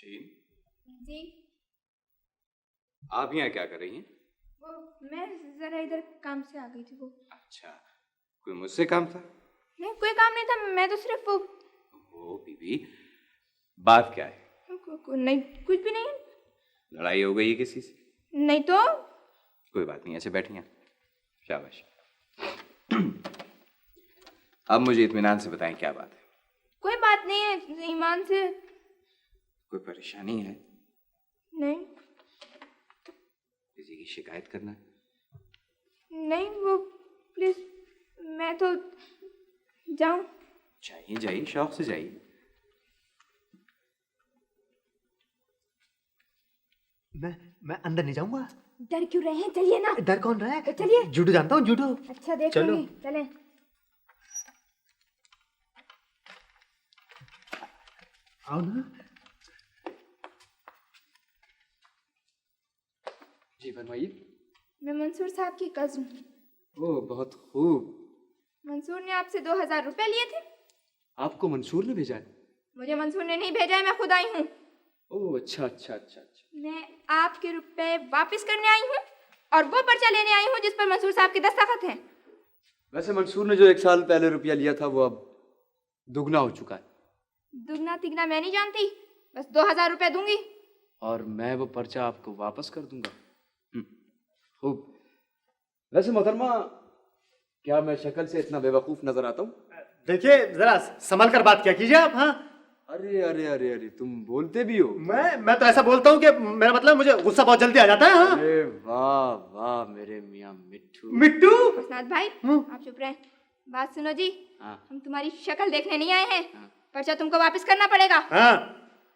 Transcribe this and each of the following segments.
शीन, जी। आप यहाँ क्या कर रही हैं? वो मैं जरा इधर काम से आ गई थी। वो अच्छा, कोई मुझसे काम था? नहीं, कोई काम नहीं था, मैं तो सिर्फ वो बीबी, बात क्या है? नहीं, कुछ भी नहीं। लड़ाई हो गई है किसी से? नहीं तो। कोई बात नहीं, ऐसे बैठिए। शाबाश। अब मुझे इत्मीनान से बताएं क्या बात है। कोई बात नहीं है, ईमान से। कोई परेशानी है? नहीं। किसी की शिकायत करना है? नहीं, वो प्लीज मैं तो जाऊं। जाइए जाइए, शौक से जाइए। मैं अंदर नहीं जाऊंगा। डर क्यों रहे हैं, चलिए ना। डर कौन रहा है? तो चलिए। जूडो जानता हूँ, जूडो। अच्छा, देख चलो। लेंगे, चलें। आओ ना। जी फरमाइए। मैं मंसूर साहब की कज़न। ओह, बहुत खूब। मंसूर ने आपसे 2000 रुपए लिए थे। आपको मंसूर ने भेजा है? मुझे मंसूर ने नहीं भेजा है, मैं खुद आई हूँ। ओह, अच्छा अच्छा अच्छा अच्छा। मैं आपके रुपए वापस करने आई हूँ और वो पर्चा लेने आई हूँ जिस पर मंसूर साहब के दस्तखत हैं। वैसे मंसूर ने जो 1 साल पहले रुपया लिया था वो अब दुगना हो चुका है। दुगना तिगना मैं नहीं जानती, बस 2000 रुपए दूंगी। और मैं वो पर्चा आपको वापस कर दूंगा। खूब। वैसे मोहतरमा, क्या मैं शक्ल से इतना बेवकूफ नजर आता हूँ? देखिए, जरा संभल कर बात क्या कीजिए आप। हाँ, अरे अरे अरे अरे, तुम बोलते भी हो? मैं तो ऐसा बोलता हूँ कि मेरा मतलब मुझे गुस्सा बहुत जल्दी आ जाता है। हाँ? अरे वाह वाह मेरे मियाँ मिट्टू। मिट्टू। हसनात भाई, आप चुप रहे। बात सुनो जी। हाँ। हम तुम्हारी शक्ल देखने नहीं आए हैं। हाँ। पर्चा तुमको वापस करना पड़ेगा। हाँ।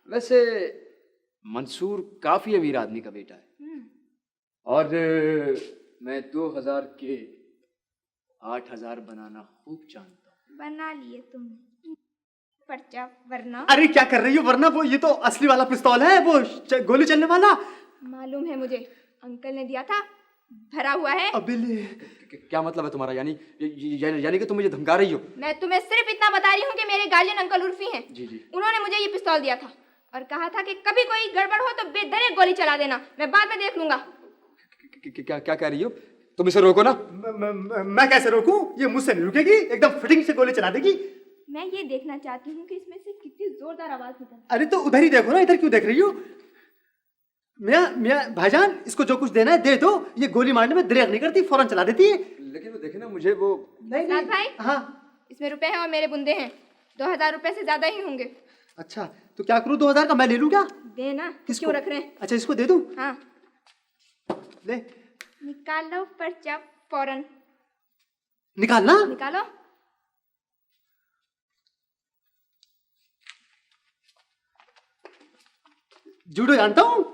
वैसे मंसूर काफी अमीर आदमी का बेटा है और मैं 2000 के 8000 बनाना खूब जानता हूँ। बना लिए तुम पर्चा, वरना। अरे क्या कर रही हो? वरना वो ये तो असली वाला पिस्तौल है, वो गोली चलने वाला। मालूम है मुझे, अंकल ने दिया था, भरा हुआ है। अबे क्या मतलब है तुम्हारा? यानी कि तुम मुझे धमका रही हो? मैं तुम्हें सिर्फ इतना बता रही हूँ कि मेरे गार्जियन अंकल उर्फी हैं। जी जी। उन्होंने मुझे ये पिस्तौल दिया था और कहा था कि कभी कोई गड़बड़ हो तो बेधड़क गोली चला देना, मैं बाद में देख लूंगा। क्या क्या कह रही हो? तुम इसे रोको ना। मैं कैसे रोकूं? ये मुझसे नहीं रुकेगी, एकदम फिटिंग से गोली चला देगी। मैं ये देखना चाहती हूँ कि इसमें से कितनी जोरदार आवाज निकलती है। अरे तो उधर ही देखो ना, इधर क्यों देख रही हो? मियाँ भाईजान, इसको जो कुछ देना है दे दो। ये गोली मारने में देर नहीं करती, फौरन चला देती है। लेकिन वो देखे ना, मुझे वो नहीं भाई। हाँ, इसमें रुपए हैं और मेरे बुंदे हैं, 2000 रुपए से ज्यादा ही होंगे। अच्छा तो क्या करूँ? 2000 का मैं ले लूँ क्या? देना। किसको? क्यों रख रहे हैं? अच्छा, इसको दे दूँ? हाँ, ले निकालो पर्चा फौरन। निकालना। निकालो। जूडो जानता हूँ।